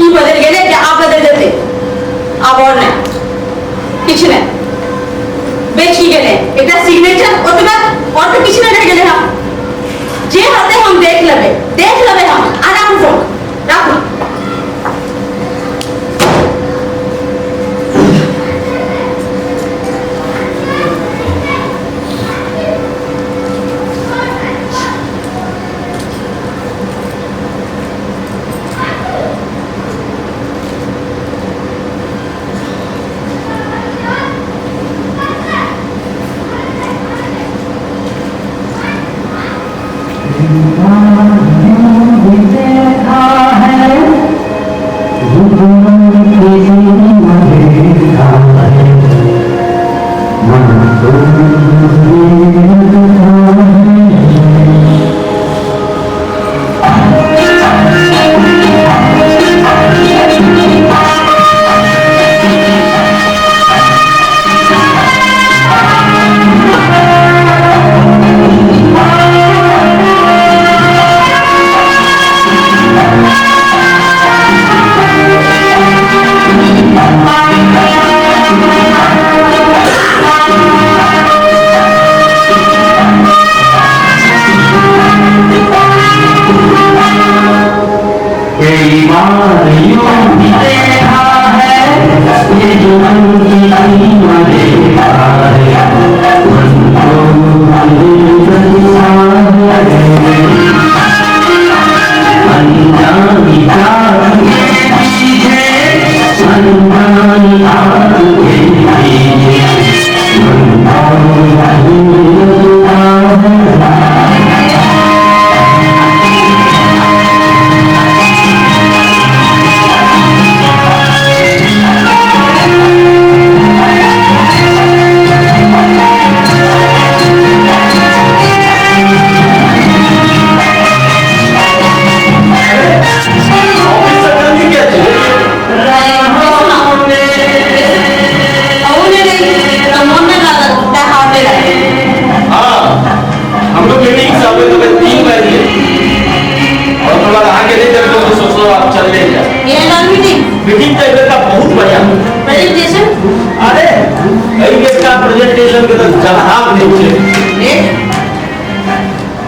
तुम्ही बदल गेले की आप बदल देते अब और नहीं किसी ने बेची गेले एक सिग्नेचर और तो किसी ने रह गेले हम जे होते हम देख लेबे हम आराम से राखो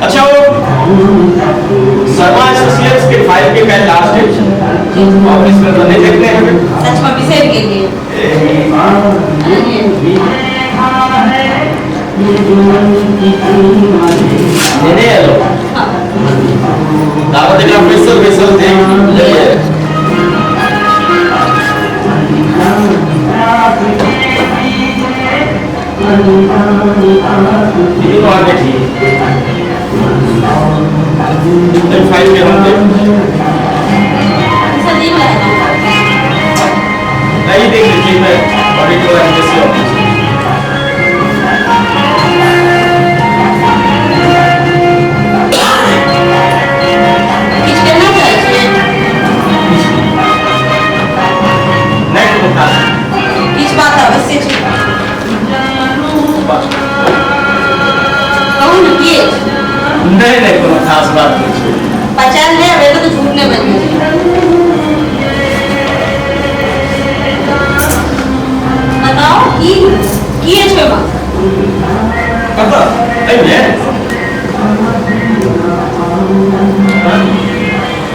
अच्छा वो शर्मा एसोसिएट्स के फाइल के क्या लास्ट डेट ऑफिस में तो नहीं देखने हैं सच में बिसेर के लिए नहीं हेलो दावत का स्पेशल देख ले ये तो आगे ठीक है फाइल में हम नहीं देख लीजिए मैं ऑडिटर एजेंसी ऑफिस किस बात अवश्य नहीं कोनो खास बात नहीं पहचान ले अबे तो झूठ नहीं बन बताओ की है छेमा पता है मैं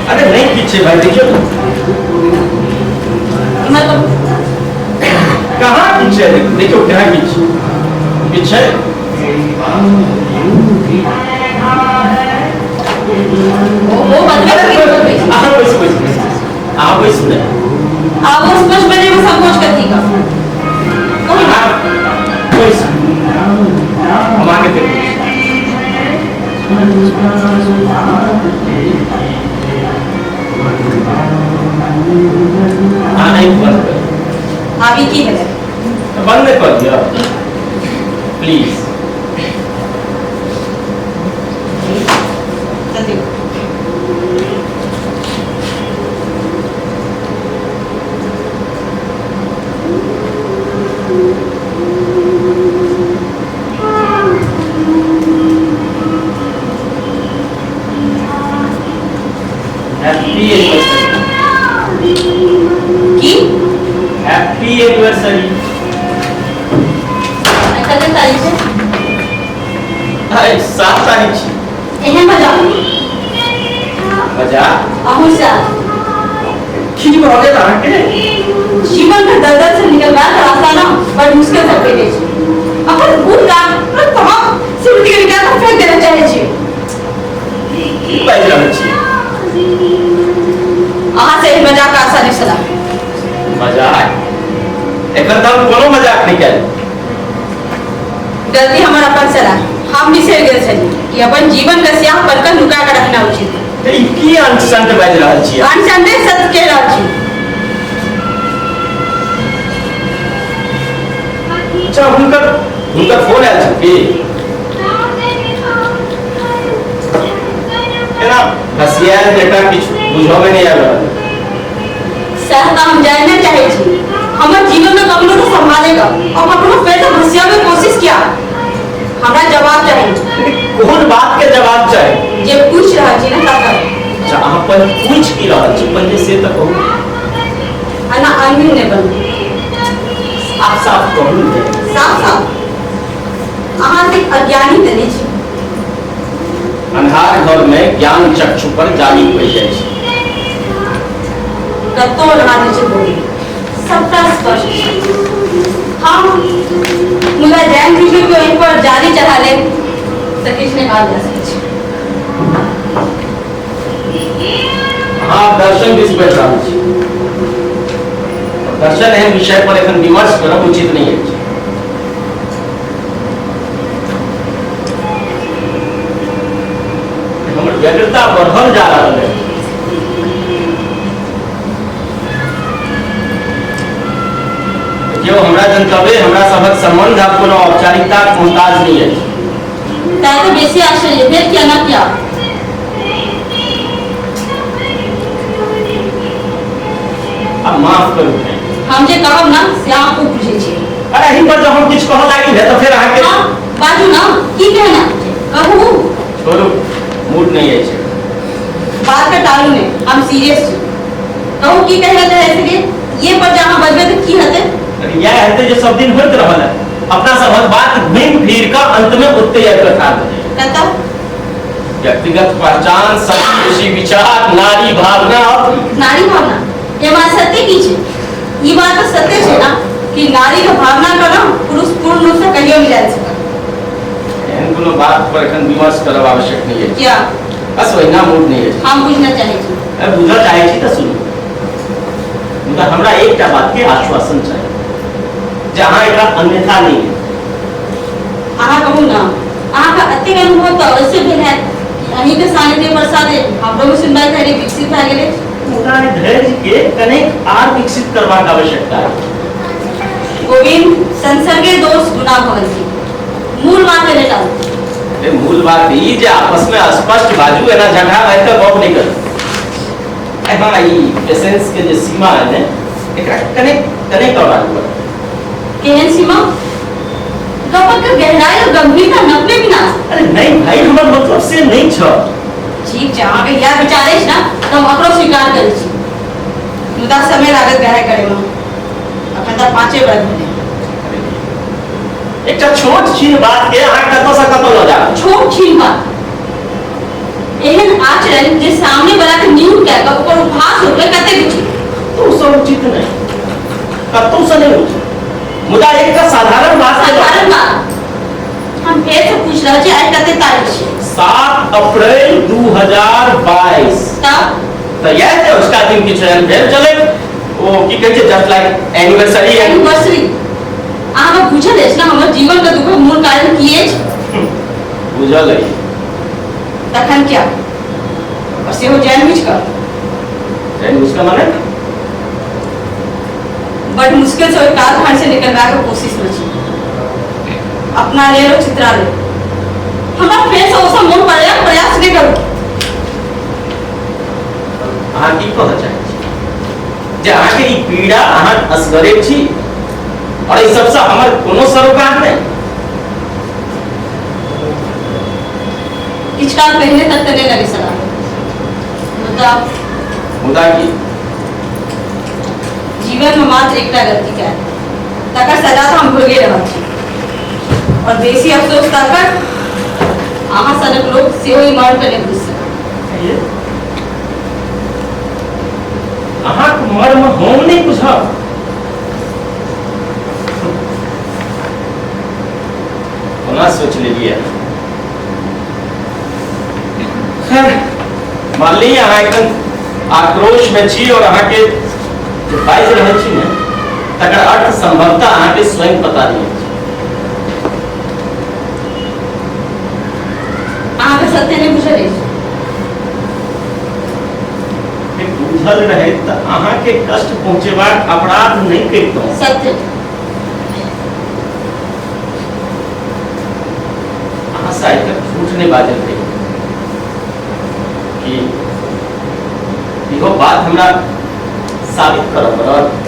अरे नहीं पीछे भाई देखिए तो मतलब कहाँ पीछे देखो क्या पीछे पीछे वो मतलब आप इसमें आप उस कुछ बने में संकोच करती का हम आगे देखते नहीं बंद अभी की है बंद कर दिया प्लीज की हैप्पी एनिवर्सरी। कते तारीख है? 7 तारीख छी। एहन मजा मजा अहू से की भऽ गेल अहाँके? जीवन के दलदल से निकलना रास्ता ना बड़ मुश्किल से भेटे छै। अपन भूल का तमाम सिमटी के निकाल कर फेंक देना चाहे छी। की बाजि रहल छी? अहाँ से मजाक आसानी से ना। मजाक? एखन तऽ हम कोनो मजाक नहीं केल। गलती हमर अपन से ना। हम बिसर गेल छली कि अपन जीवन के स्याह पलक नुका के रखना उचित है। तऽ ई की अंशंत बाजि रहल छी? अनचंदे सत्य के रहल छी। अच्छा हुनकर फोन आयल छै की? एना हसियाल बेटा किछु बुझबे नहीं आयल रहल। सहता हम जानना चाहे छी। हमर जीवन में कखनो तो संभालेगा और कखनो फिर से भसिया में कोशिश किया। हमरा जवाब चाहिए। कोन बात के जवाब चाही? जे पूछ रहल छी ना तकर। अच्छा अहाँ पहले पूछ की रहल छी पहले से तऽ कहू। अना अनमिल ने बन साफ साफ कहू ने। साफ साफ अहाँ से अज्ञानी तने छी। अन्हार घर में ज्ञान चक्षु पर जाली पड़ जाए छै। कतो रहने छै बोली सबटा स्पष्ट छै। हम मुदा जैन जी के एक पर जाली चढ़ा ले तो किछ ने काज जा सकै छै। हाँ दर्शन दिस बैठ रहल छी। दर्शन एहन विषय पर एखन विमर्श करब उचित नहीं है। हमर व्यग्रता बढ़ल जा रहल है। जो हमरा जनतव्य हमरा सबक संबंध आब कोनो औपचारिकता के मोहताज नहीं है। ताई तो बेसी आश्चर्य फिर क्या ना क्या। अब माफ करू। हम जे कहब ना से आप को बुझे छी। अरे एही पर जब हम किछु कहऽ लागी है तो फिर अहाँके हां बाजू ना की कहना कहू। छोड़ू मूड नहीं है छै। बात का टालू ने हम सीरियस छी। कहू की कहना चाहे इसलिए ये पर जहां बजबे तो की हते। अरे यह हेतै जे सब दिन होइत रहल है। अपना सबक बात घूम फिर का अंत में ओते एक कथा बने। कहता व्यक्तिगत पहचान संस्कृति विचार नारी भावना नारी भावना ये बात सत्य की छे। ये बात तो सत्य छे ना कि नारी के भावना का ना पुरुष पूर्ण रूप से कहियो मिल जाए सके। एहन कोनो बात पर एखन विमर्श करब आवश्यक नहीं है। क्या बस वहिना मूड नहीं है। हम बुझना चाहे छी। अब बुझऽ चाहे छी तऽ सुनू। मुदा हमरा एकटा बात के आश्वासन चाहिए जे अहाँ एकरा अन्यथा नहीं है। अहाँ कहू ना अहाँ का अत्यंत अनुभव तो अवश्य भेल है कि अहीं के सानिध्य प्रसादे हमरो में सुनबाई धैर्य विकसित भ गेलै। मुदा धैर्य के कनेक आर विकसित करबाक आवश्यकता है। गोविंद संसर्गे दोष गुना भवन्ति मूल बात है बेटा। ए मूल बात ई जे आपस में स्पष्ट बाजू एना झगड़ा भइ के गप नहीं कर। हां ई एसेंस के जे सीमा है ने एकरा कनेक करबाक पड़त। केहन सीमा गपक के गहराई और गंभीरता नपले बिना। अरे नहीं भाई हमर मतलब से नहीं छ। ठीक छै अहाँ के यार विचारे छै ना तो हम अकरो स्वीकार करै छी। मुदा समय लागत गहराई करे में। अखन तक 5 वर्ष भेलै। एकटा छोट छीन बात के अहाँ कतौ से कतौ ल जा। छोट छीन बात एहन आचरण जे सामने वाला के न्यून के ओकर उपहास होबे कते उचित। तो सब उचित नहीं कतौ से नहीं उचित। मुदा एक साधारण बात साधारण बात हम फिर से पूछ रहे छी आज कते तारीख छै? 7 अप्रैल 2022 तब तो यह है उसका दिन की चयन भेल चले वो की कहै छै जस्ट लाइक एनिवर्सरी एनिवर्सरी अहाँ बुझल अछि ना हमर जीवन के दुख मूल कारण की अछि? बुझल है। तखन क्या और से हो जानबूझ कर उसका माने बड़ मुश्किल से कालखंड से निकलवा के कोशिश में छी। अपना ले लो चित्रा ले हमरा फिर से ओसा मन प्रयास नहीं करू। अहाँ की कहऽ चाहै छी जे अहाँ के ई पीड़ा अहाँ असगरे छी और ई सबसे हमर कोनो सरोकार नहीं। किछ काल पहले तक तने लगे सलाह मुदा की जीवन में मात्र एकटा गलती का तकर सजा तो हम भोगे रहल छी और बेसी अफसोस तकर अहाँ सनक लोग सेहो ई मर्म के नहीं बुझ सकत अहाँ मर्म हम नहीं बुझब कोना सोच लेलिए खैर मान ली अहाँ एकदम आक्रोश में छी और अहाँ के बाइज रहल छी ने तकर अर्थ संभवतः अहाँ के स्वयं पता नहीं अछि अहाँ के सत्य नहीं बुझल अछि बुझल रहे तो अहाँ के कष्ट पहुंचेबाक अपराध नहीं करितौं सत्य अहाँ शायद तक झूठ नहीं बाजल रही कि इहो बात हमरा साबित करब पड़त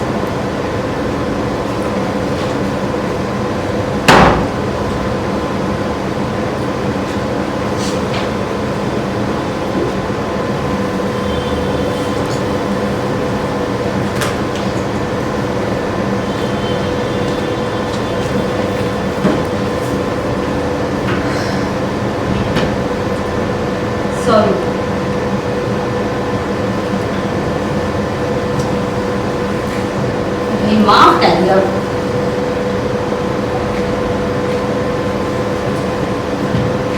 सॉरी माफ कर दिया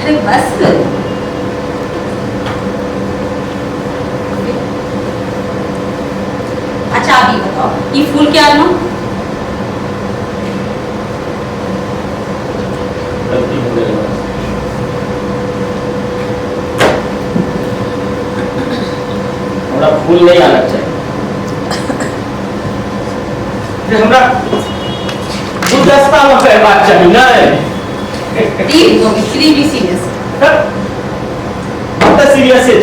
अरे बस करो अच्छा आप ये बताओ ये फूल क्या है ना गलती हो गई हमरा फूल नहीं आना चाहिए हमरा गुलदस्ता में कहबाक चाही नहीं प्लीज डोंट बी सीरियस बहुत सीरियस है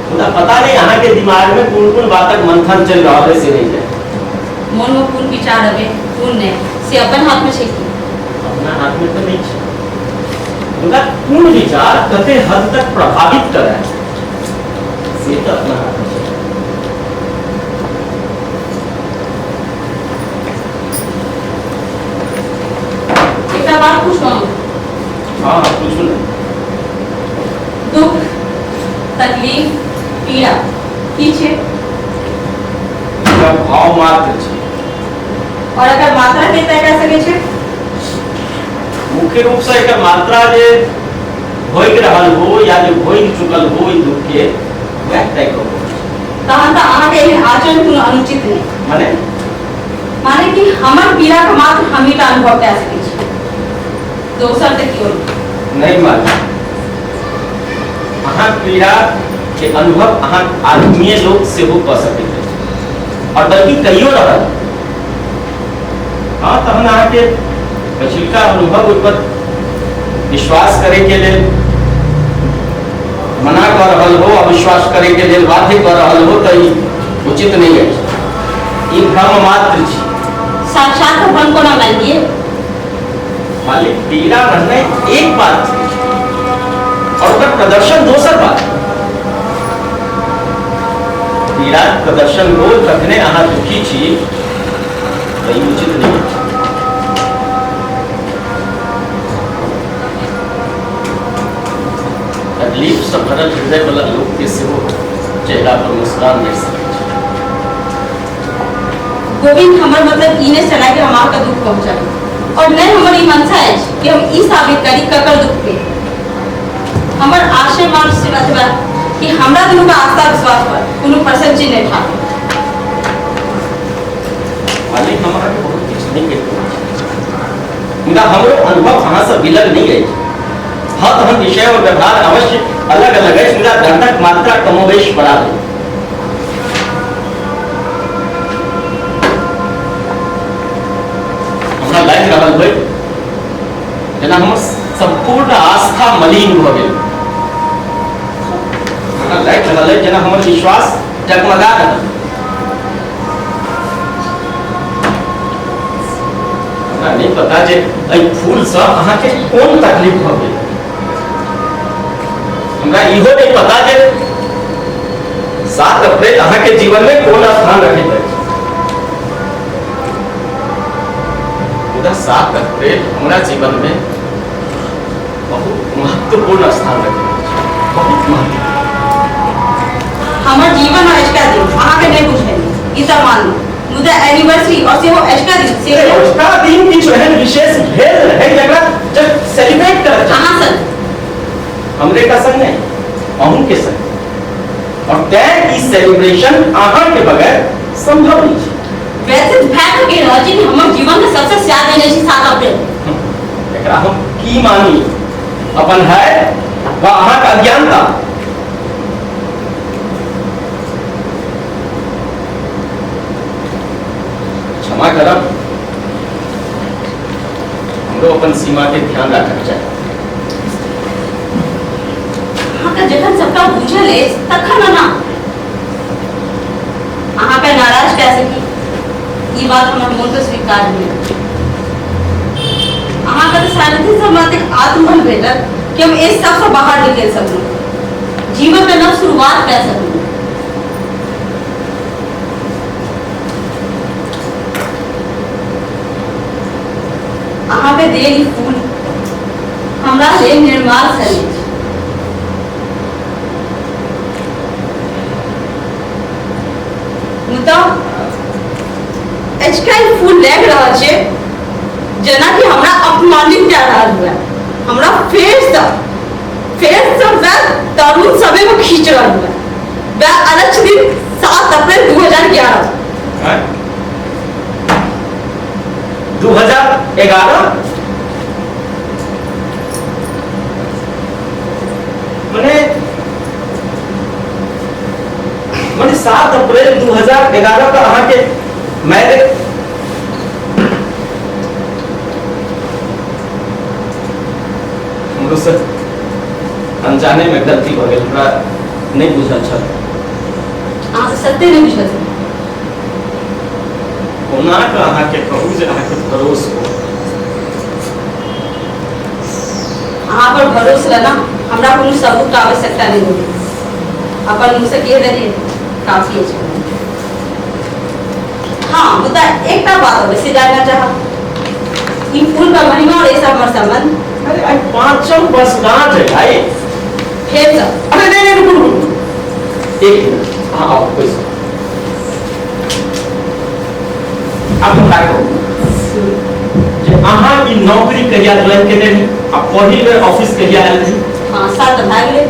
मुझे पता नहीं अहाँ के दिमाग में कौन बातक मंथन चल रहा है से नहीं है मन में कौन विचार हवे कौन ने से अपन हाथ में छै अपना हाथ में तो नहीं है मुझे कौन विचार कते हद तक प्रभावित करे से तो अपना हाथ में बात पूछो हाँ पूछो ना दुख तकलीफ पीड़ा की छे भाव मात्र छे और अगर मात्रा के तय कर सके छे मुख्य रूप से एक मात्रा जे होई रहल हो या जो होई चुकल हो ई दुख के वह तय करो तहन त अहाँ के आचरण कोनो अनुचित नहीं माने कि हमर पीड़ा का मात्र हम ही का अनुभव कर सके छी दोसर तक क्यों नहीं मालूम अहाँ पीड़ा के अनुभव अहाँ आत्मीय लोग से हो कर सकते और बल्कि कईयो रहल हाँ तो हम अहाँ के पछिलका अनुभव पर विश्वास करे के लिए मना कर रहल हो अविश्वास करे के लिए बाध्य कर रहल हो तो उचित नहीं है ये भ्रम मात्र छी साक्षात भ्रम को ना मानिए मालिक पीड़ा रहना एक बात और उसका प्रदर्शन दूसर बात पीड़ा प्रदर्शन को कखने अहाँ दुखी छी तो ई उचित नहीं तकलीफ से भरल हृदय वाला लोग के सेहो चेहरा पर मुस्कान देख सके गोविंद हमर मतलब ई ने चला के हमार का दुख पहुंचाई और नहीं हमारी मनसा है कि हम ई साबित करी ककर दुख पे हमर आशय मान से रखबा कि हमरा दुनु का आस्था विश्वास पर कोनो प्रश्न चिन्ह नहीं था मालिक हमारा बहुत कुछ नहीं कहते उनका हमरो अनुभव अहाँ से बिलग नहीं है हाँ तो हम विषय और व्यवहार अवश्य अलग अलग है उनका दंडक मात्रा कमोवेश बढ़ा दे हमरा लाइक रहल होय जना हम संपूर्ण आस्था मलिन भ गेल हमरा लाइक रहल है जना हमर विश्वास जगमगा रहल हमरा नहीं पता जे एहि फूल से अहाँ के कोन तकलीफ भ गेल हमरा इहो नहीं पता जे 7 अप्रैल अहाँ के जीवन में कोन स्थान रखे 7 अप्रैल हमारा जीवन में बहुत महत्वपूर्ण स्थान रखे, बहुत महत्वपूर्ण। हमार जीवन और इसका दिन अहाँ के नहीं पूछे ई सब मान लो मुदा एनिवर्सरी और से हो इसका दिन से उसका दिन की जो है विशेष भेद है जगह जब सेलिब्रेट कर कहां सर हमरे का संग नहीं अहूं के संग और तय की सेलिब्रेशन आहार के बगैर संभव नहीं है। वैसे फैक्ट के लॉजिक कि हमर जीवन में सबसे ज्यादा दिन है 7 अप्रैल एकरा हम की मानी अपन है वा आहां का अज्ञानता क्षमा करब हमरो अपन सीमा के ध्यान रखना चाहिए। हाँ का जखन सबका बुझल है तखन ना अहाँ पे नाराज कैसे की ये बात हमर मन पे स्वीकार नहीं अहाँ का तो सानिध्य से हमरा एक आत्मबल भेटल कि हम इस सब से बाहर निकल सकूं जीवन में नव शुरुआत कर सकूं। अहाँ पे देली फूल हमरा ले निर्माल सले मुदा आजकल फूल लग रहा है जना कि हमरा अपमानित कर रहा है हमरा फेर सब तरुण सभे को खींच रहा है वह अलग दिन 7 अप्रैल 2011 2011 मैंने 7 अप्रैल 2011 का अहाँ के मैरिज हमरो से अनजाने में गलती हो गई हमरा नहीं बुझल छल अहाँ सत्य नहीं बुझल ओना का अहाँ के कहू जे अहाँ के भरोस हो अहाँ पर भरोसा रहना हमरा कोनो सबूत का आवश्यकता नहीं होगी अपन मुझसे कह दे काफी है। हाँ मुद्दा एक बात वैसे जानना चाहा ये फूल का महिमा और ये सब संबंध अरे आज 5 वर्षगांठ है भाई फिर सब अरे नहीं रुको एक मिनट हाँ आओ कोई अब क्या करो जे अहाँ की नौकरी कहिया ज्वाइन के रही आ पहिल बेर ऑफिस कहिया आयल रही हाँ 7 भाग ले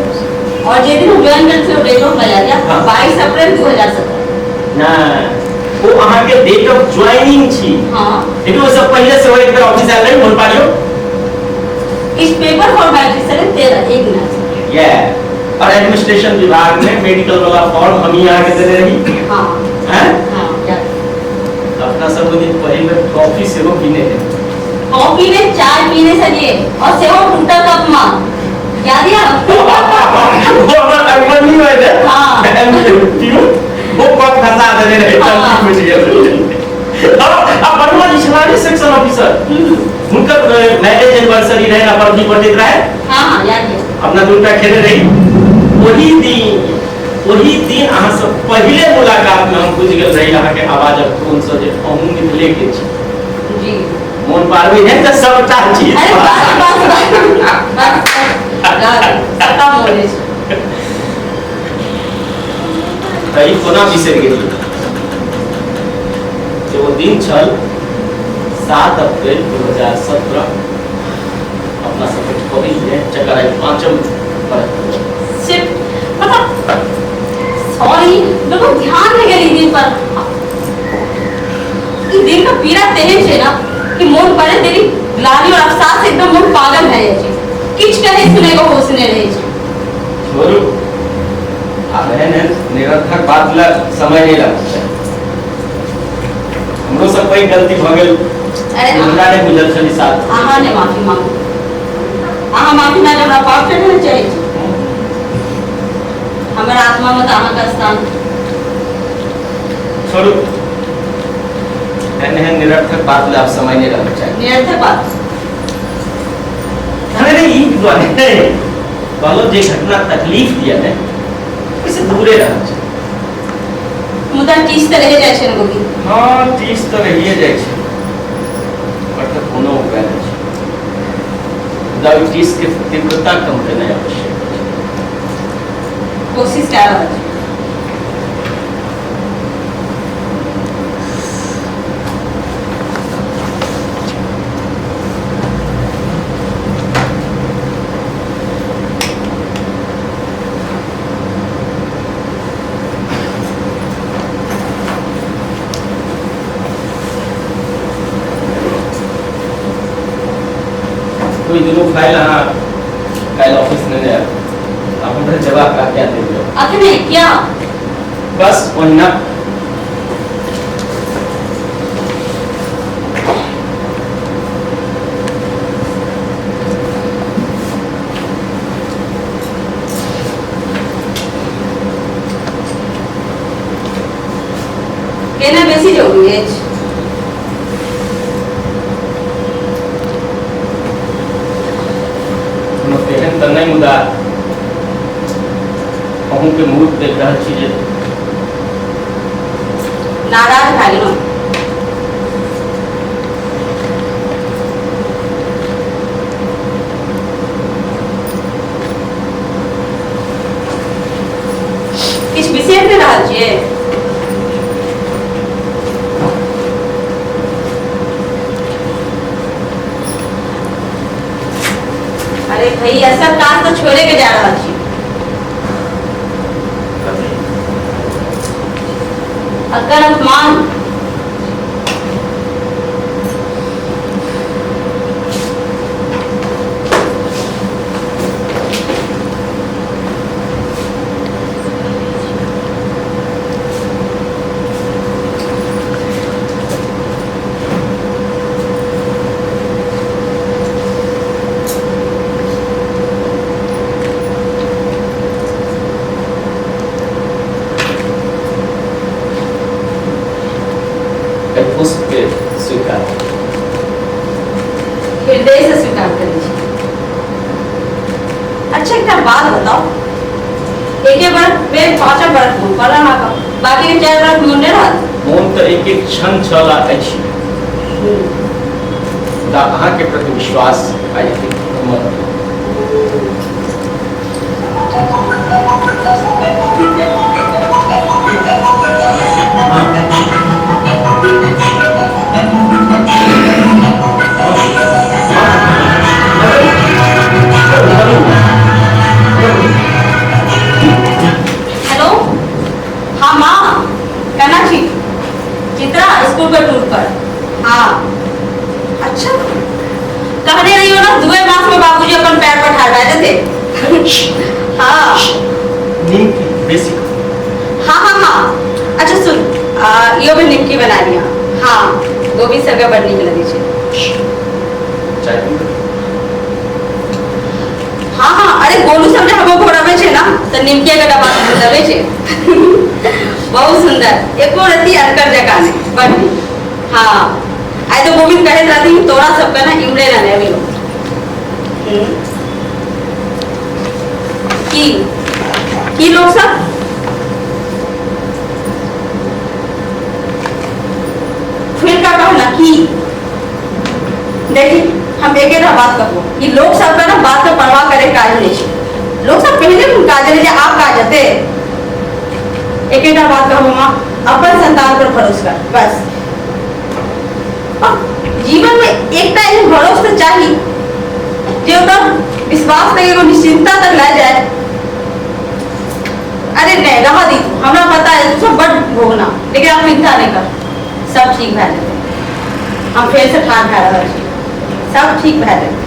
और जे दिन हम ज्वाइन करते थे डेट ऑफ बजा दिया 22 अप्रैल 2017 ना वो अहाँ के डेट ऑफ ज्वाइनिंग छी हाँ लेकिन वो सब पहले से वो एक बार ऑफिस आयल रही बोल पालियो इस पेपर फॉर्मेलिटी से 13 एक मिनट ये और एडमिनिस्ट्रेशन विभाग में मेडिकल वाला फॉर्म हम ही आके दे रही हाँ हैं हाँ याद अपना सब दिन पहले कॉफी से वो पीने थे कॉफी ने चाय पीने से लिए और सेवा टूटा कप मां याद है वो अपना अगमन नहीं हुए थे हाँ क्यों वो कप फंसा दे रहे हाँ। कुछ गया अब बनवा इस्लामी सेक्शन ऑफिसर उनका मैरिज एनिवर्सरी रहे ना पर भी पंडित रहे हाँ हाँ याद है अपना दूसरा खेले रही वही दिन अहाँ सब पहले मुलाकात में हम बुझ गए रही अहाँ के आवाज अब कौन सा जे हमहु निकले के छी जी मोन पारवे है त सबटा चीज अरे बस खत्म हो गई तई कोना बिसर गेली जो वो दिन छल 7 अप्रैल 2017 अपना सब कभी है चकराई 5 पर सिर्फ मतलब सॉरी बिल्कुल ध्यान नहीं गई दिन पर ये दिन का पीड़ा तेज है ना कि मोन पड़े तेरी ग्लानि और अफसास से एकदम मोन पागल है ये किच कहे सुने को होसने रहे छोरू अब है ने निरर्थक बात ला समय नहीं लगता हमरो सब कोई गलती भ गेल अरे हमरा ने बुझल छली साथ आहा ने माफी मांगो आहा माफी ना हमरा पाप करना चाहिए हमारा आत्मा में आहा का स्थान छोरू है निरर्थक बात ला अब समय नहीं लगना चाहिए निरर्थक बात अरे नहीं ई द्वारा नहीं बोलो जे घटना तकलीफ दिया है इसे दूरे रहना चाहिए मुदा टीस तरह जाय छै न गोगी हाँ टीस तो रहिए जाए छे और रक्त कोनो उपाय नहीं डायबिटीज के तीव्रता कम करना आवश्यक कोशिश क्या रहा है कोई दोनों फाइल हाँ फाइल ऑफिस में गया आप उधर जवाब का क्या देंगे अखने क्या बस वही ना कहना बेसी जरूरी है तेहन तो नहीं मुदा अहूँ के मूड देख रहा चीजें नाराज भाई नो किस विषय पे रहा छिए अरे भाई ऐसा काम तो छोड़े के जा रहा छी अगर अपमान पुष्प के स्वीकार हृदय से स्वीकार कर लीजिए अच्छा एक बात बताओ एक बार वे 5 बरस फोन पर रहा था बाकी के 4 बरस फोन नहीं रहा मोन तो एक एक क्षण चला अछि दा अहाँ के प्रति विश्वास आई थी हेलो हाँ माँ कहना छी चित्रा स्कूल पर टूर पर हाँ अच्छा कहने रही हो ना 2 मास में बाबूजी अपन पैर पर ठाड़ बैठे थे हाँ नीम की बेसिक हाँ हाँ हाँ अच्छा सुन यो भी निमकी बना लिया हाँ गोभी सब बड़ निक लगे छे चाय पी हाँ हाँ अरे गोलू सब जे हमो घोड़ावे छे ना तो निमकी के डब्बा में दबे छे बहुत सुंदर एको रती अरकर जका ने बड़ नीक हाँ आई तो गोविंद कहे रहती तोरा सब का ना इमरे ना ले अभी की लोग सब फिर का कहो ना की देखी हम एक बात कहो कि लोग सब का ना बात का परवाह करे काज नहीं छे लोग सब पहले काज ले जे आप काज हते एक बात कहो मां अपन संतान पर भरोसा कर बस जीवन में एकटा एहन भरोसा तो चाहिए जे ओकर विश्वास तक एगो निश्चिंतता तक ले जाए अरे नहीं रहा दी हमरा पता है सब बड़ भोगना लेकिन आप चिंता नहीं कर सब ठीक भए जेतै हम फिर से ठाढ़ भए रहल छी सब ठीक भए जेतै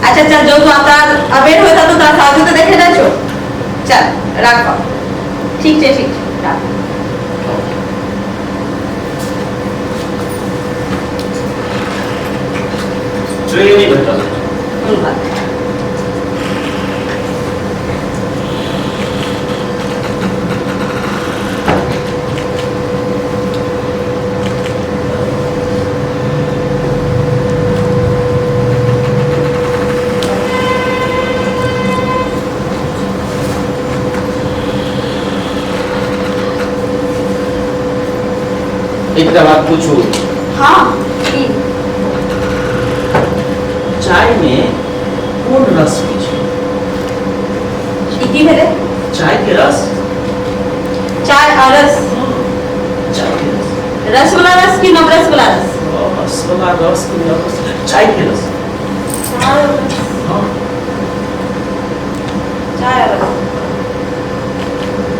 अच्छा चल जो तो आता अबेर होता तो तोरा साधु तो देखे ना छो चल राख ठीक है राख ट्रेन नहीं बता एक बात पूछूं हाँ आ चाय में कौन रस पीछे? की भेले चाय के रस? चाय और रस, चाय के रस? रस वाला रस की नवरस वाला रस? रस वाला रस की रस, चाय के रस। चाय और रस, हाँ। चाय और रस।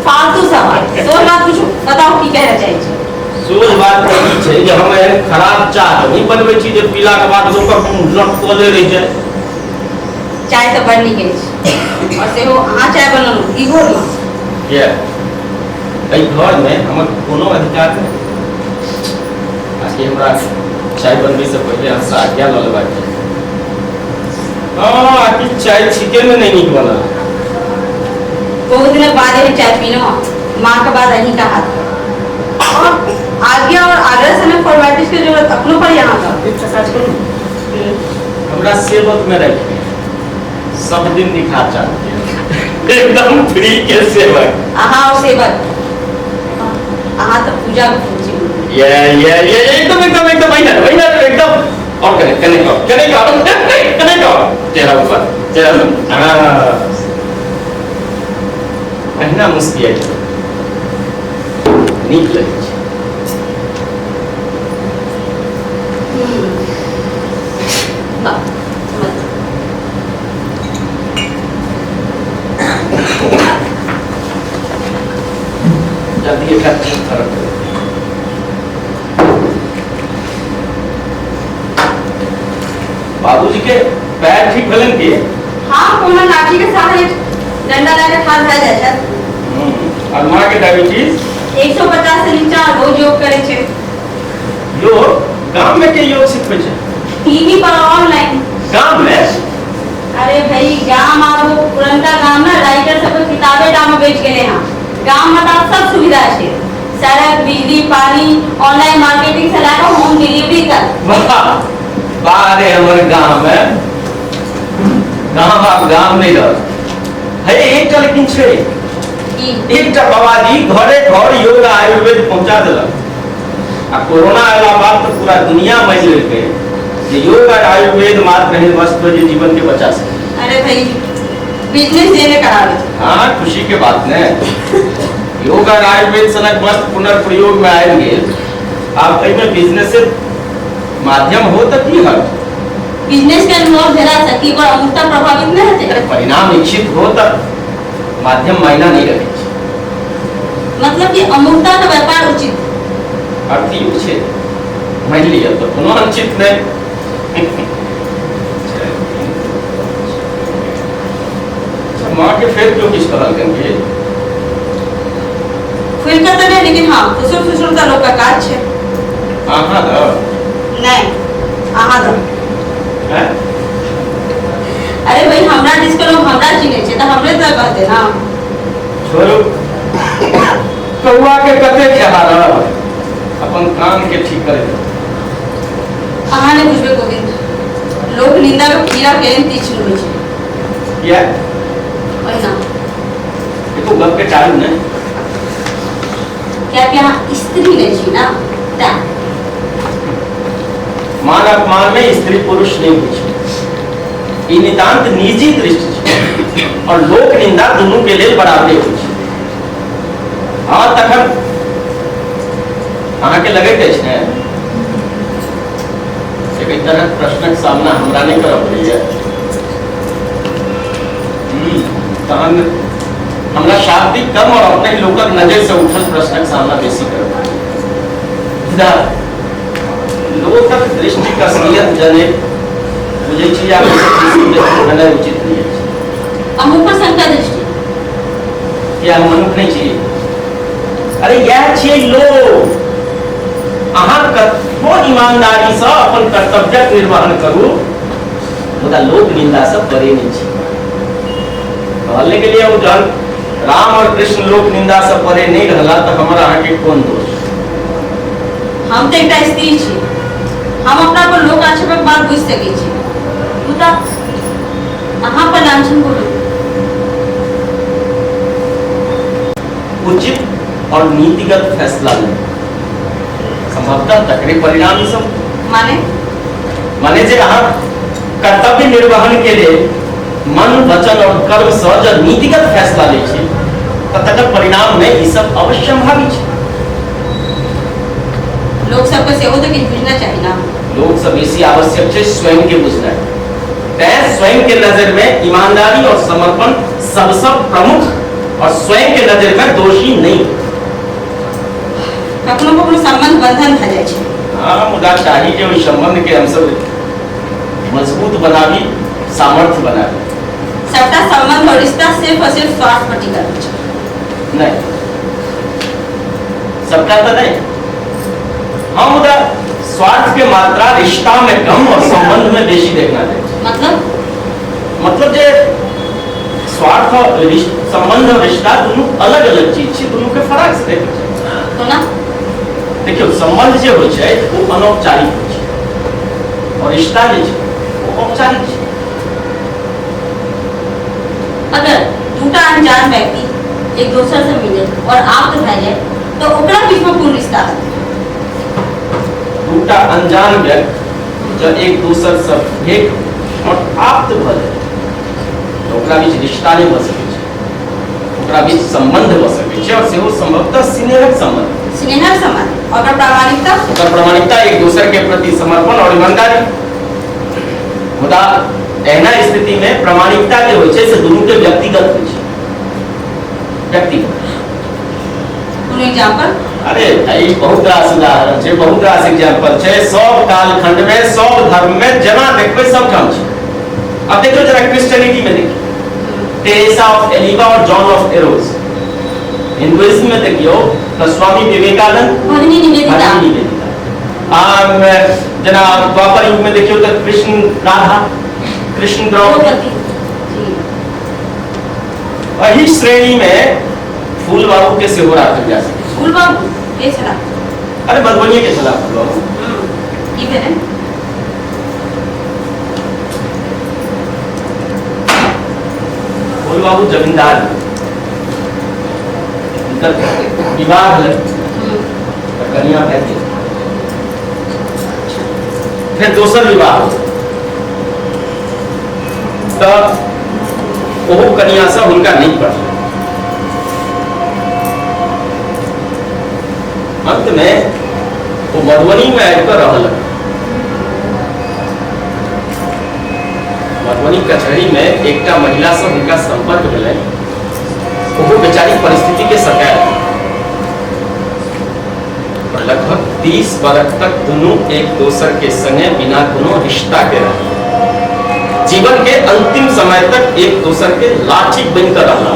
फालतू सवाल, सोच बात पूछो, बताओ की कहना चाहिए? सोच बात कही छै जे हम एहन खराब चाय नहीं बनबै छी जे पीला के बाद लोकर मुंह लट कोले रह जाए। चाय तो बड़ नीक अछि और सेहो अहाँ चाय बनलू ई घोर में के एहि घर में हमर कोनो अधिकार नहीं। आकि हमरा चाय बनबै से पहले हम से आज्ञा ल लेबाक चाही। हाँ, आकि चाय छिके में नहीं नीक बनल। बहुत दिन बाद ही चाय पीनो, माँ के बाद अहीं का हाथ और आज्ञा और आग्रह से में फॉर्मेलिटीज की जरूरत अपनों पर यहाँ का एक काज करू, हमरा सेवक में रखिए, सब दिन दिखा चाहते एकदम फ्री के सेवक। अहाँ और सेवक, अहाँ तो पूजा के पूजी। ये एकदम एकदम एकदम एकदम और कने चेहरा ऊपर चेहरा हाँ कहना मुश्किल है, नीक लगे छै। जल्दी एक फर्क बाबूजी के पैर ठीक भेलन की? हाँ, कोनो लाठी के सहारे डंडा लेके ठाड़ भए जाय छै। और माँ के डायबिटीज 150 से नीचा रोज योग करे छे। योग गांव में के योग सिखबै छै? टीवी पर ऑनलाइन। गांव में? अरे भाई गांव आबो पुरनका गांव में राइटर सब के किताबे दाम बेच गेले हां। गांव में तो सब सुविधा छे, सड़क, बिजली, पानी, ऑनलाइन मार्केटिंग से लेकर होम डिलीवरी तक। वाह वाह रे हमर गांव में गांव आप गांव नहीं रह है। एक लेकिन छे एक बाबाजी घरे घर योग आयुर्वेद पहुंचा दिलक। आ कोरोना आला बाद तो पूरा दुनिया मान लेके जे योग और आयुर्वेद मात्र है वस्तु जो जीवन के बचा सके। अरे भाई बिजनेस देने करावे। हाँ, खुशी के बात ने योग और आयुर्वेद सनक मस्त पुनर्प्रयोग में आयल गेल। आप एहि में बिजनेस से माध्यम हो तो की हल? बिजनेस के अनुभव भेला से की पर अमूर्ता प्रभावित नहीं होते। अरे परिणाम इच्छित हो तब माध्यम मायना नहीं रखे छै। मतलब कि अमूर्ता का व्यापार उचित अर्थ ही उचित मान लिया तो कोनो अनुचित नहीं। माँ के फिर क्यों किस तरह करेंगे? खुल का तो नहीं, लेकिन हाँ फुसुर फुसुर का लोग का काज छे। आहा द नहीं आहा द हैं? अरे भाई हमरा डिस्को लोग हमरा चिन्हे छे तो हमरे तो कहते ना। छोड़ो कौआ के कते खिहार अपन कान के ठीक करे। अहाँ ने बुझबे गोविंद, लोग निंदा के कीड़ा केहन तीक्ष्ण होय छै। या वही ना देखो गप के टाइम ने क्या क्या स्त्री नहीं छी ना ता मान अपमान में स्त्री पुरुष नहीं होय छै। ई नितांत निजी दृष्टि छै और लोक निंदा दोनों के लेल बराबरे होय छै। हाँ तखन अहाँ के लगैत अछि ने एक तरह प्रश्नक सामना हमरा नहीं करब पड़ैया। तहन हमरा शाब्दिक कर्म और अपने लोकक नजर से उठल प्रश्नक सामना बेसी करब। लोकक दृष्टि का असलियत जने बुझै छी या नहि उचित नहीं है। अमुक पर शंका दृष्टि या मनुख नहीं छी। अरे यह छी लोग अहाँ कतबो ईमानदारी से अपन कर्तव्यक निर्वहन करू मुदा लोक निंदा से परे नहीं छी। कहले के लिए जन राम और कृष्ण लोक निंदा से परे नहीं रहला तो हमारा अहाँ के कौन दोष? हम तो एकटा स्त्री छी, हम अपना पर लोक आक्षेपक बात बुझ सकै छी मुदा अहाँ पर लांछन बोलू। उचित और नीतिगत फैसला लें संभवतः तकरे परिणाम ही सब माने माने जे अहाँ कर्तव्य निर्वहन के लिए मन वचन और कर्म से जब नीतिगत फैसला ले छै त तकर परिणाम में ई सब अवश्य संभावित छै। लोग सबके सेहो तो किछ बुझना चाहिए ना। लोग सब इसी आवश्यक है स्वयं के बुझना है। तय स्वयं के नजर में ईमानदारी और समर्पण सबसे प्रमुख और स्वयं के नजर में दोषी नहीं। कखनो कखनो संबंध बंधन भ जाय छै। हाँ मुदा चाहिए जे ओहि संबंध के हम सब मजबूत बनाबी, सामर्थ्य बनाबी। सबटा संबंध और रिश्ता सिर्फ और सिर्फ स्वार्थ पर टिकल छै। नहीं सबका तो नहीं। हाँ मुदा स्वार्थ के मात्रा रिश्ता में कम और संबंध में बेसी देखना चाहिए। मतलब जे स्वार्थ और संबंध और रिश्ता दोनों अलग अलग चीज छै, दोनों के फर्क से देखना चाहिए। तो ना देखियो संबंध जे होय छै वो अनौपचारिक होय छै और रिश्ता जे छै वो औपचारिक छै। अगर दूटा अनजान व्यक्ति एक दूसरे से मिले और आप तो भय जाए तो ओकरा बीच में कोन रिश्ता है? दूटा अनजान व्यक्ति जब एक दूसरे से भेंट और आप्त भ जाए तो ओकरा बीच रिश्ता नहीं भ सकै छै, ओकरा बीच संबंध भ सकै छै और सेहो संभवतः स्नेहक संबंध। स्नेहक संबंध और प्रामाणिकता एक दूसरे के प्रति समर्पण और ईमानदारी। मुदा एहना स्थिति में प्रामाणिकता के होय छै से दुनू के व्यक्तिगत होय छै। व्यक्तिगत कोनो एग्जांपल? अरे भाई बहुत रास उदाहरण छै, बहुत रास एग्जांपल छै। सब कालखंड में सब धर्म में जना देखबै सब ठाम छै। अब देखो जरा क्रिश्चियनिटी में देखिए टेरेसा ऑफ एलिवा और जॉन ऑफ एरोज। हिंदुइज्म में देखियो तो स्वामी विवेकानंद, भगिनी निवेदिता। जना द्वापर युग में देखियो तो कृष्ण राधा, कृष्ण द्रौपदी। वही श्रेणी में फूल बाबू के सेहो राखल जा सके। फूल बाबू के छला? अरे मधुबनी के छला फूल बाबू। की भेलै? फूल बाबू जमींदार विवाह भेलै, कन्या भैती, फिर दोसर विवाह तो ओहो कन्या से हुनका नहीं पड़ल। अंत में वो मधुबनी में आकर रहल। मधुबनी कचहरी में एकटा महिला से हुनका संपर्क भेलै। वो बेचारी परिस्थिति के सकाय और लगभग 30 बरस तक दोनों एक दूसरे के संगे बिना कोनो रिश्ता के रहे। जीवन के अंतिम समय तक एक दूसरे के लाठी बनकर रहना।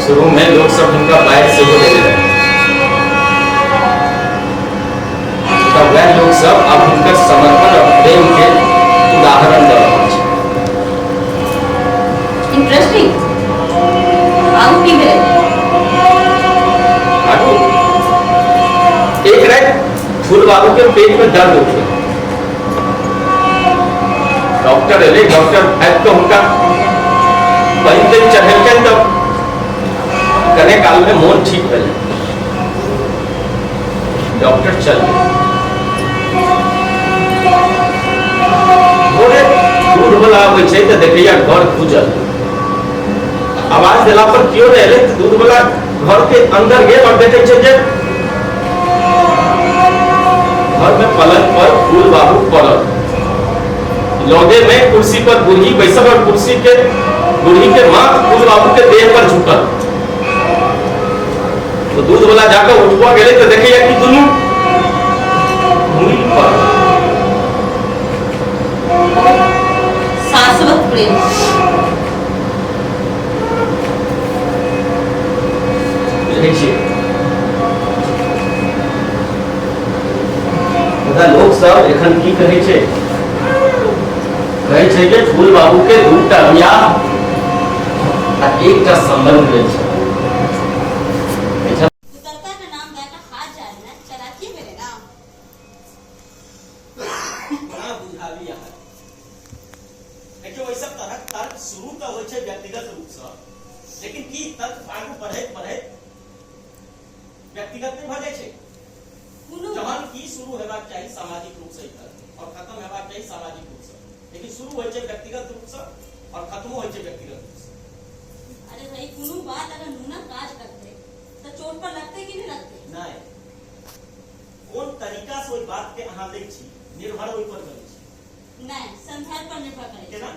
शुरू में लोग सब उनका बाहर से हो रहे तब वह लोग सब अब उनका समर्पण और प्रेम के उदाहरण दे रहे हैं। इंटरेस्टिंग। आउ की भेलै? एक रात फूल बाबू के पेट में दर्द उठे। डॉक्टर एले, डॉक्टर आबि के हुनका पहिल दिन चढ़ेलकनि तो कने काल में मोन ठीक भेलै। डॉक्टर चल गए। भोरे दूध वाला आबै छै तऽ देखैया घर खुजल। आवाज देला पर क्यों नहीं एले? दूध वाला घर के अंदर गेल और देखे छै जे घर में पलंग पर फूल बाबू पड़ल। लौदे में कुर्सी पर बूढ़ी बैसल और कुर्सी के बूढ़ी के माथ फूल बाबू के देह पर झुकल। तो दूध वाला जाकर उठवा गेले तो देखिए कि दुनू मूल पर शाश्वत प्रेम। लोग सब एखन की कहै छै? कहै छै जे फूल बाबू के दूटा बियाह आ एकटा संबंध भेल छै। उतरता के नाम गायका हाथ जा रहा है, चलाकी मेरे नाम। बड़ा बुझाली है। देखियो ओइ सब तरह तर्क शुरू तो होय छै व्यक्तिगत रूप से, लेकिन की तर्क आगू बढ़ैत बढ़ैत व्यक्तिगत नहीं भ जाय छै। कोनो जहन की शुरू हेबाक चाही सामाजिक रूप से इतर और खत्म हेबाक चाही सामाजिक रूप से, लेकिन शुरू होय छै व्यक्तिगत रूप से और खत्मो होय छै व्यक्तिगत रूप से। अरे भाई कोनो बात अगर नूना काज करते तो चोट पर लगते कि नहीं लगते? नहीं, कोन तरीका से ओई बात के अहाँ दै छी निर्भर ओई पर करै छी। नहीं, संदर्भ पर निर्भर करे। केना?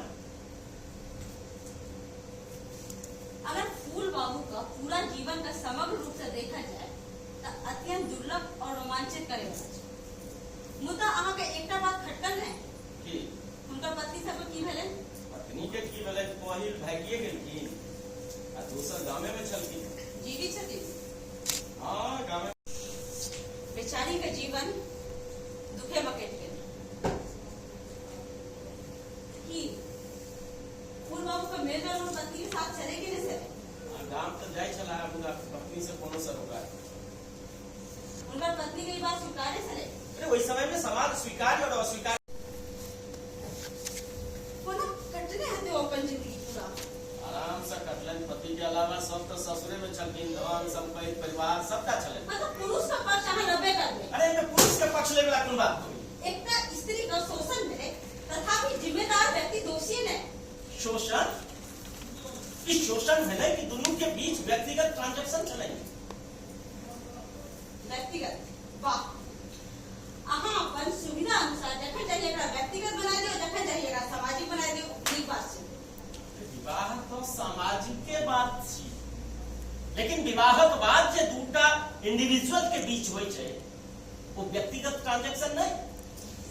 अगर फूल बाबू का पूरा जीवन का समग्र रूप से देखा जाए तो अत्यंत दुर्लभ और रोमांचित करेगा। मुद्दा अहाँ के एकटा बात खटकल है की उनका पति सब की भेलै? पत्नी के की भेलै? पहिल भागिए गेलखिन आ दोसर गामे में छलखिन। जीवित छथिन? हाँ, गामे। बेचारी का जीवन दुखे में कटि गेल। की फूल बाबू का मेल जोल उनका पति के साथ चले कि नहीं चले? गाम तो जाय छला, मुदा पत्नी से कोनो सरोकार। उनका पत्नी की बात स्वीकारे चले? अरे वही समय में समाज स्वीकार और अस्वीकार कोनो कटने हते अपन जिंदगी पूरा आराम से कटलन। पति के अलावा सब तो ससुरे में छलखिन, धन संपत्ति परिवार सबका छले। मतलब पुरुष का पक्ष अहाँ रबे करबे। अरे इनमें पुरुष के पक्ष ले वाला कोन बात होई? एकटा स्त्री का शोषण में तथापि जिम्मेदार व्यक्ति दोषी नहीं। शोषण इस शोषण है ना कि दोनों के बीच व्यक्तिगत ट्रांजैक्शन चले। व्यक्तिगत वाह, अहाँ अपन सुविधा अनुसार जखन चाहिएगा व्यक्तिगत बना दियो, जखन चाहिएगा सामाजिक बना दियो। ठीक बात छै। विवाह तो सामाजिक के बात छी, लेकिन विवाहक बाद जे दूटा इंडिविजुअल के बीच होय छै वो व्यक्तिगत ट्रांजैक्शन नहीं।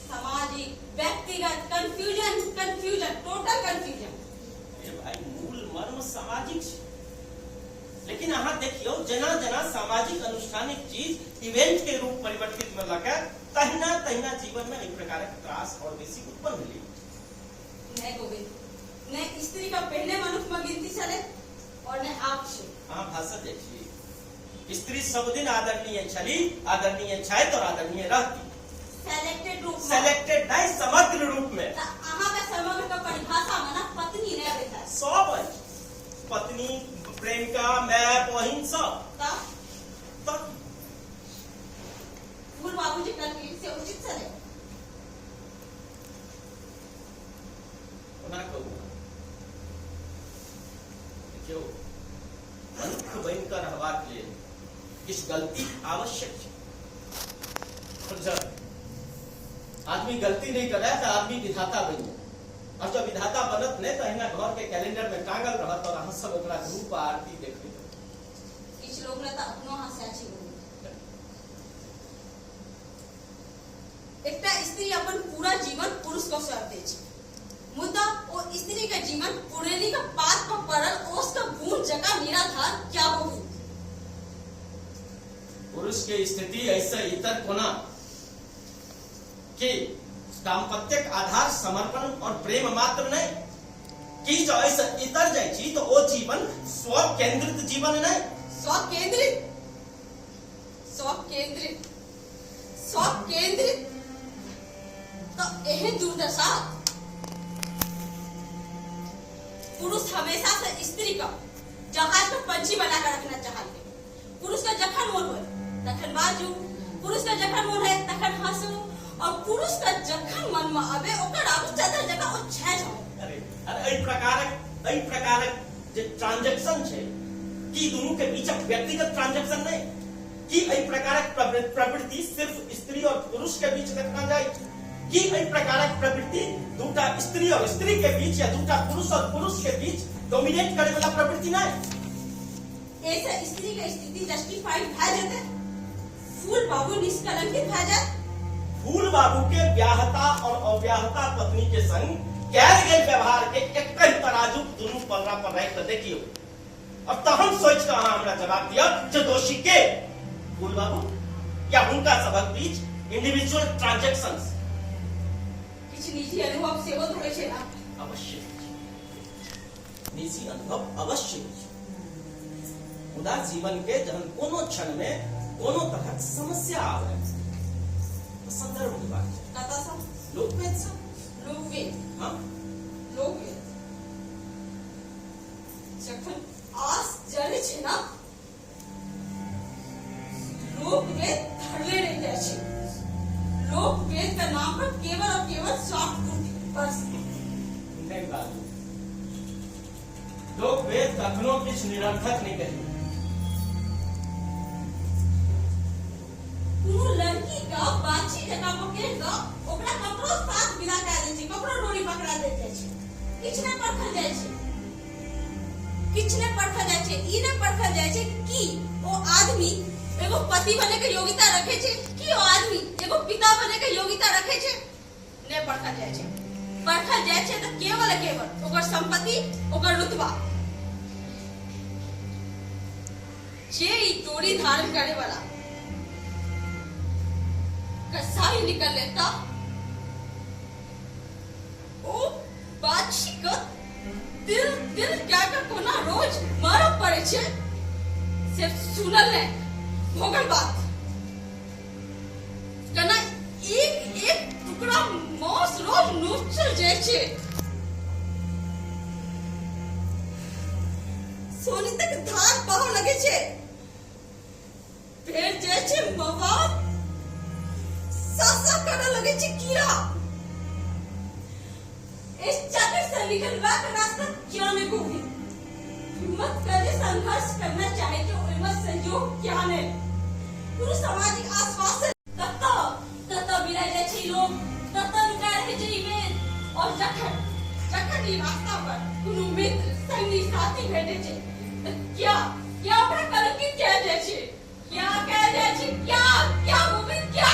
सामाजिक व्यक्तिगत कंफ्यूजन टोटल कंफ्यूजन। ए भाई मूल मर्म सामाजिक छै, लेकिन अहाँ देखियो जना जना सामाजिक अनुष्ठानिक चीज इवेंट के रूप परिवर्तित में लगा तहिना तहिना जीवन में एक प्रकार के त्रास और बेसी उत्पन्न भेलै। नहीं गोविंद, नहीं स्त्री का पहले मनुष्य में गिनती चले और नहीं आप से। अहाँ भाषा देखिए, स्त्री सब दिन आदरणीय छली, आदरणीय छथि और आदरणीय रहती। सेलेक्टेड रूप में, सेलेक्टेड नहीं समग्र रूप में। अहाँ का समग्र का परिभाषा में ना पत्नी ने देखा सब पत्नी, प्रेमिका, मैं, बहिन सब। तब फूल बाबूजी कल से उचित चले ना कहू। देखियो मनुख बनकर रहबाक लेल किछ गलती आवश्यक छै। और जब आदमी गलती नहीं करे तो आदमी विधाता बन जाए, और जब विधाता बनत नहीं तो अहिना घर के कैलेंडर में टांगल रहत और अहाँ सब ओकरा धूप आरती देखते। किछ लोग ने तो अपनो हंसाची बोली। एकटा स्त्री अपन पूरा जीवन पुरुष को सौंप दै छै, मुद्दा वो स्त्री का जीवन पुरेली का पात पर पड़ल ओस का बूंद जका निराधार क्या होगी? पुरुष की स्थिति ऐसे इतर कोना कि दाम्पत्यक आधार समर्पण और प्रेम मात्र नहीं कि जो ऐसे इतर जाय छी तो वो जीवन स्व केंद्रित जीवन नहीं। स्व केंद्रित तो एहन दुर्दशा पुरुष हमेशा से स्त्री का जहाज को पंछी बनाकर रखना चाहते। पुरुष का जखन मन हो तखन बाजू, पुरुष का जखन मन है तखन हंसू, और पुरुष का जखन मन में आवे ओकर आगू चादर जगह ओ छे जाओ। अरे एई प्रकारक जे ट्रांजैक्शन छै कि दोनों के बीच व्यक्तिगत ट्रांजैक्शन नहीं कि एई प्रकारक प्रवृत्ति सिर्फ स्त्री और पुरुष के बीच देखना जाए कि एई प्रकारक प्रवृत्ति दूटा स्त्री और स्त्री के बीच या दूटा पुरुष और पुरुष के बीच डोमिनेट करे वाला प्रवृत्ति नहीं। ऐसे स्त्री का स्थिति जस्टिफाइड भ जाते, फूल बाबू निष्कलंकित भ जाते। फूल बाबू के ब्याहता और अव्याहता पत्नी के संग कैल गेल व्यवहार के एक ही तराजू दोनों पलड़ा पर रख के देखियो, अब तहन सोच के अहाँ हमरा जवाब दिया जे दोषी के फूल बाबू या हुनका सबक बीच इंडिविजुअल ट्रांजैक्शंस। किछ निजी अनुभव सेहो तो होय छै ना? अवश्य निजी अनुभव अवश्य होय छै, मुदा जीवन के जहन कोनो क्षण में कोनो तरहक समस्या आवे तो संदर्भ की बात छै। कता सा लोकवेद से लोकवेद, हाँ लोकवेद जखन आस जड़े छै ना वेद धरले नहीं जाए छे। लोग वेद का नाम पर केवल और केवल स्वार्थ पूर्ति बस नहीं बाबू, लोग वेद कखनो किछ निरर्थक नहीं कही। कोनो लड़की का बाची जगह पकड़ का ओकरा ककरो साथ विदा कर दे छै, ककरो डोरी पकड़ा दे छै, किछ ने परखल जाय छै, किछ ने परखल जाय छै, ई ने परखल जाय छै कि ओ आदमी एगो पति बने के योग्यता रखे छै, कि ओ आदमी एगो पिता बने के योग्यता रखे छै, ने परखल जाय छै। परखल जाय छै त केवल केवल ओकर संपत्ति, ओकर रुतबा। जे ई डोरी धारण करे वाला कसाई निकल लेता, ओ बादशी का दिल दिल क्या का कोना रोज मारा पड़े छे, सिर्फ सुनल ने भोगल बात कना एक एक टुकड़ा मांस रोज नोचल जाय छे। सोनी तक धार पाहो लगे छे, फिर जाय छे मवाद सासा करने लगे छे कीड़ा। इस चक्र से निकलवा का रास्ता क्या ने को भी हिम्मत करे संघर्ष करना चाहे तो हिम्मत संयोग क्या ने पूरे सामाजिक आसपास से तत्ता बिराय जाय छी लोग, तत्ता लुका रहे छी में। और जखन ई रास्ता पर कोनो मित्र संगी साथी भेटे छे त क्या क्या ओकरा कलंकित कह जाय छे, क्या कह जाय छे, क्या क्या गोविंद क्या।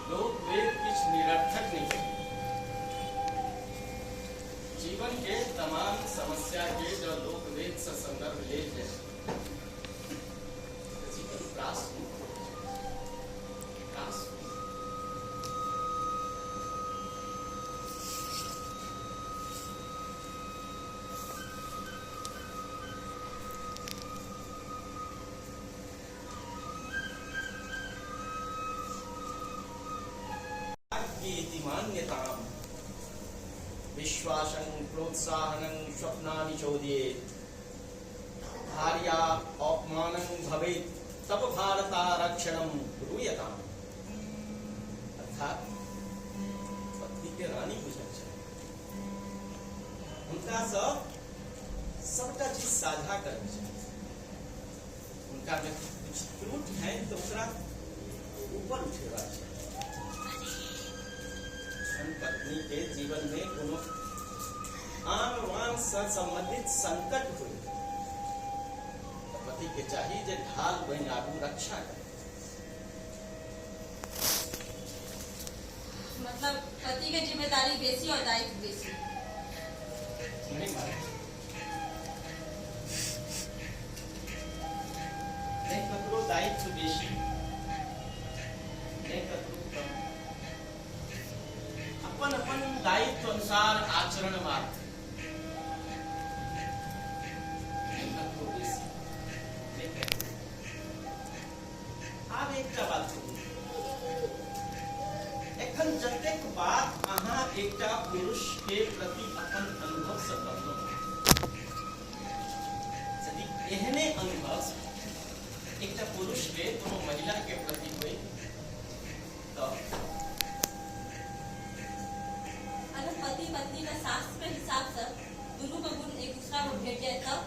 लोग वेद किछ निरर्थक नहीं है। जीवन के तमाम समस्या के जो लोग वेद से संदर्भ ले हैं, जीवन त्रास मान्यताम विश्वासं प्रोत्साहनं स्वप्नानि चोदयेत् भार्या अपमानं भवेत् तब भारतारक्षणं ब्रूयताम्। अर्थात पत्नी के रानी बुझल छै, उनका सबटा चीज साझा करके छै, उनका में कुछ त्रुटि है तो ओकरा ऊपर उठेबा छै। पत्नी के जीवन में कोनो आन वान से संबंधित संकट हुए तो पति के चाहिए जे ढाल बन आगू रक्षा करे। मतलब पति के जिम्मेदारी बेसी और दायित्व बेसी नहीं मारे नहीं ककरो दायित्व बेसी नहीं ककरो कम, अपन अपन दायित्व अनुसार आचरण मात्र। आब एकटा बात एखन जतेक बात अहाँ एकटा पुरुष के प्रति अपन अनुभव से कहलहुँ, यदि एहने अनुभव एकटा पुरुष के कोनो महिला के प्रति हुए तो पति पत्नी का शास्त्र के हिसाब से दोनों का गुण एक दूसरा को भेट जाए तब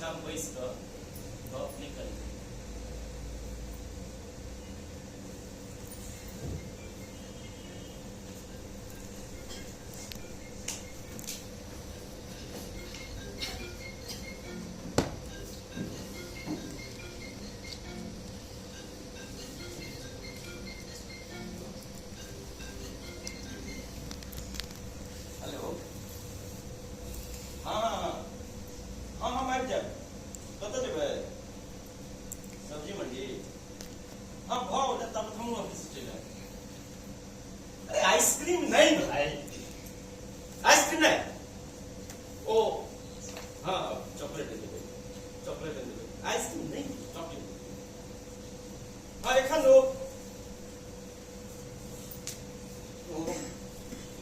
छाम बैस कर गप नहीं करी। हेलो हाँ हाँ हाँ हाँ हम आबि जाएब कतऽ जेबै सब्जी मंडी हाँ भऽ गेलै तब हमहूँ ऑफिस चलि आएब। अरे आइसक्रीम नहीं भाई आइसक्रीम नहीं ओ हाँ चॉकलेट दे देबै आइसक्रीम नहीं चॉकलेट हाँ एखन ओ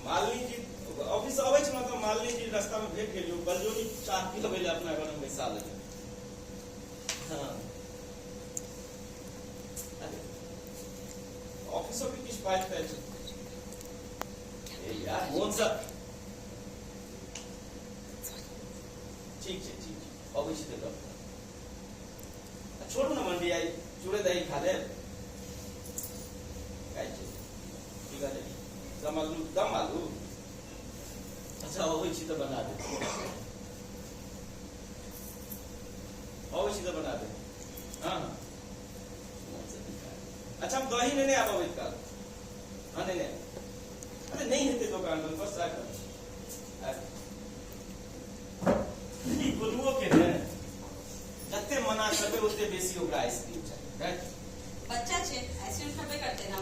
मालिनी जी ऑफिस अबै छलहुँ तऽ मालिनी जी रास्ता में भेट गेलियो बलजोरी चाह पीबै लए अपना घर में बैसा लेबै। हाँ अरे ऑफिसो के किछु पाइ ताइ छै ए यार मोहन सर ठीक छै अबै छी तऽ गप छोड़ू ने मंडी आई चूड़े दही खा लेब खाइ छै की कहै दम आलू अच्छा अबै छी तऽ बना दे अबै छी तऽ बना दे हाँ अच्छा हम दही लेने आब अबै काल हाँ नहीं अरे नहीं हेतै दोकान पर बस राखब बोलुओ के ने जते मना करबै ओते बेसी ओकरा आइसक्रीम चाहिए बच्चा छै आइसक्रीम खबे करते ना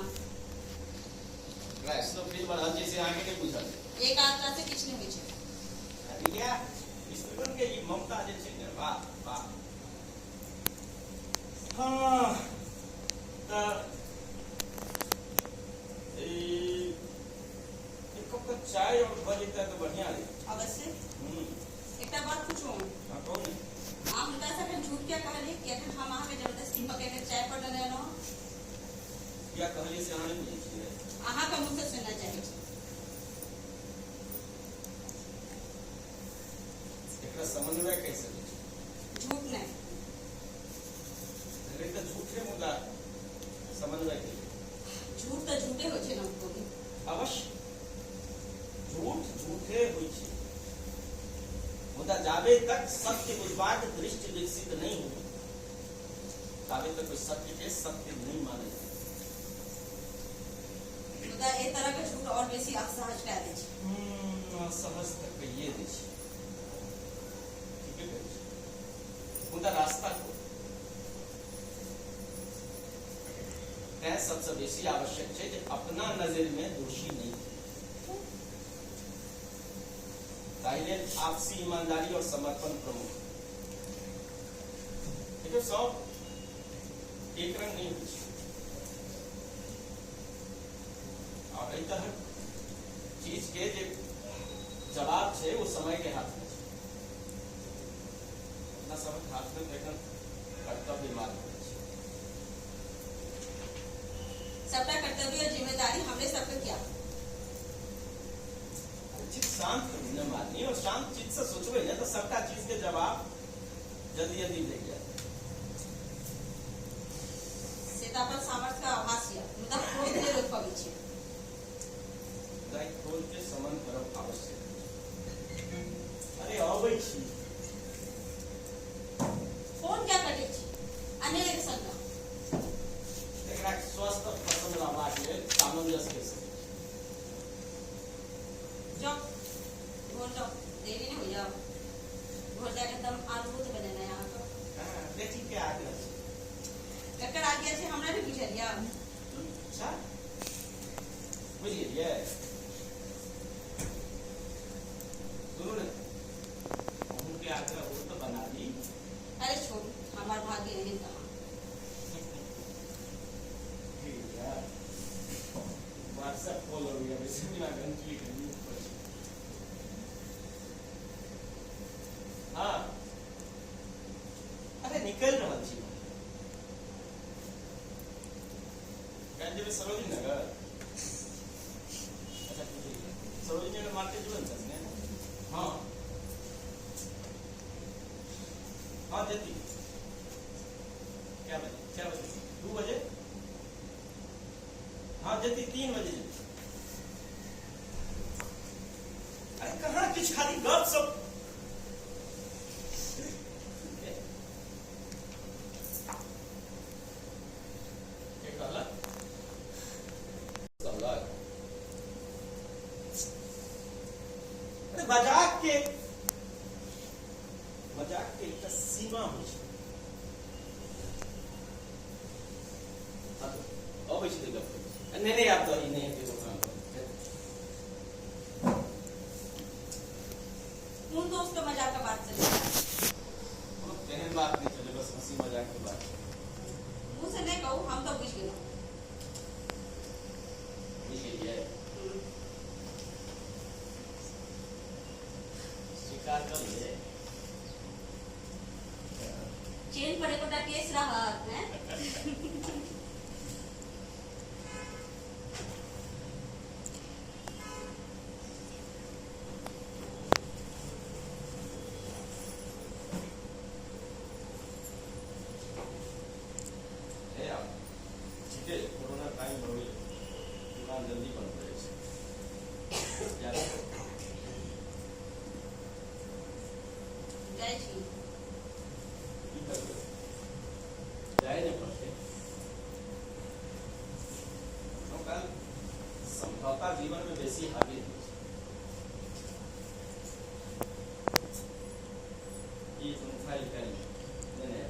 राइस तो फ्रिज बढ़ल छै से आगे के पूछल एक आत्रा से किछ नहीं होइ छै। अरे यार स्टूडेंट के ई ममता जे छै ने वाह वाह हाँ एक कप चाय और भऽ जेतै तऽ बढ़िया रही अवश्य एकटा बात पूछूं हाँ कौन अहाँ हुनका से अखन झूठ क्या कहलिए कि अखन हम अहाँ के जबरदस्ती पकड़ के चाय पर देने रहौ क्या कहलिए से अहाँ नहीं बुझै छियै अहाँ के मुंह से सुनना चाहे छी एकरा समन्वय कैसे झूठ नहीं अरे तो झूठे मुद्दा समन्वय के झूठ तो झूठे हो छै ना कोई अवश्य झूठ झूठे होइ छै मुद्दा जाबे तक सत्य बुझबाक दृष्टि विकसित नहीं हो ताबे तक कोई सत्य के सत्य नहीं माने मुद्दा ए तरह के झूठ और बेसी असहज कह दै छै असहज तक कहिए दै छै ठीक है मुद्दा रास्ता को तैं सबसे बेसी आवश्यक छै जे अपना नजर में दोषी नहीं ताहिले आपसी ईमानदारी और समर्पण प्रमुख देखो सब एक रंग नहीं होइ छै और एहि तरह चीज के जे जवाब छै वो समय के हाथ में छै अपना समय हाथ में एखन कर्तव्य मार्ग छै सबका कर्तव्य और जिम्मेदारी हमने सब पे किया चित शांत न माननी और शांत चित्त से सोचबे ना तो सबटा चीज के जवाब जल्दी जल्दी मिल जाए से अपन सामर्थ्य का आभास या मुद्दा कोई देर रोक पाबै छै दाई खोल के समन करब आवश्यक अरे अबै छी फोन क्या कटे छी अनेक संग एकरा स्वस्थ पसंद रहबाक लेल सामंजस्य के संग जाओ घर जाओ देरी नहीं हो जाओ घर जाके दम आलू तो बनेना यहाँ तो बेटी के आगे ककर आ गया छे हमरा भी पूछ लिया अच्छा बुझिए सुनो ने उनके आगे वो तो बना दी अरे छोड़ हमार भाग्य यही था WhatsApp कॉल हो गया वैसे भी ना घंटी करनी हाँ अरे निकल रहा छी गंजे में सरोजिनी नगर अच्छा सरोजिनी नगर मार्केट जो बनता है हाँ हाँ जल्दी क्या बजे 6 बजे 2 बजे हाँ जल्दी 3 बजे अरे कहाँ कुछ खाली गप सब मजाक के एक सीमा हो छै अब छै गप नहीं आप तो ही नहीं उन दोस्त का मजाक का बात चले कहने बात नहीं चले बस हंसी मजाक की बात मुंह से नहीं कहूँ हम तो बुझ गए स्वीकार कर ले चेन पड़े को केस रहा है कोरोना टाइम हो दुकान जल्दी बंद करे जाए नहीं पड़ते समझौता जीवन में बेसी हावी ये संस्था इकाई नहीं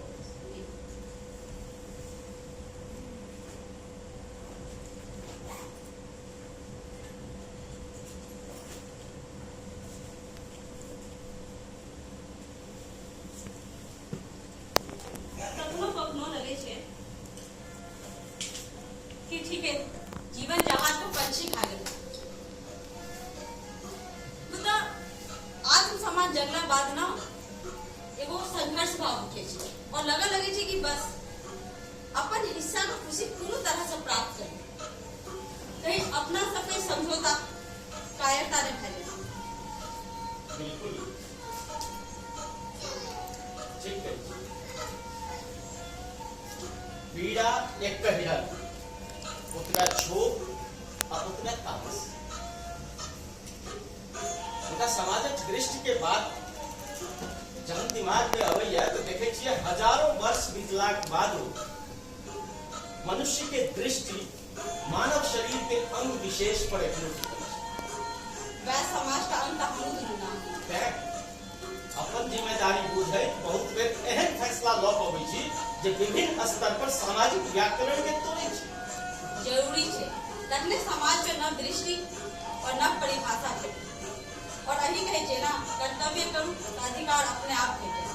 कि ठीक है जीवन जहाज को पंछी खा गए मतलब आत्म समाज जगला बाद ना एगो संघर्ष भाव उठे और लगे छे कि बस अपन हिस्सा को खुशी पूरी तरह से प्राप्त करें कहीं अपना सबके समझौता कायरता ने फैले बिल्कुल ठीक है पीड़ा एक कहिरा उतना क्षोभ और उतना तामस उनका सामाजिक दृष्टि के बाद जब दिमाग में अवैया तो देखे छिए हजारों वर्ष बीतला के बाद मनुष्य के दृष्टि मानव शरीर के अंग विशेष पर वह समाज का अंत अपन जिम्मेदारी बुझे बहुत बेर एहन फैसला ल पबै छी जे विभिन्न स्तर पर सामाजिक व्याकरण के तोड़े छी जरूरी है तखने समाज में न दृष्टि और न परिभाषा है और अही कहे ना कर्तव्य करूं अधिकार अपने आप भेटे।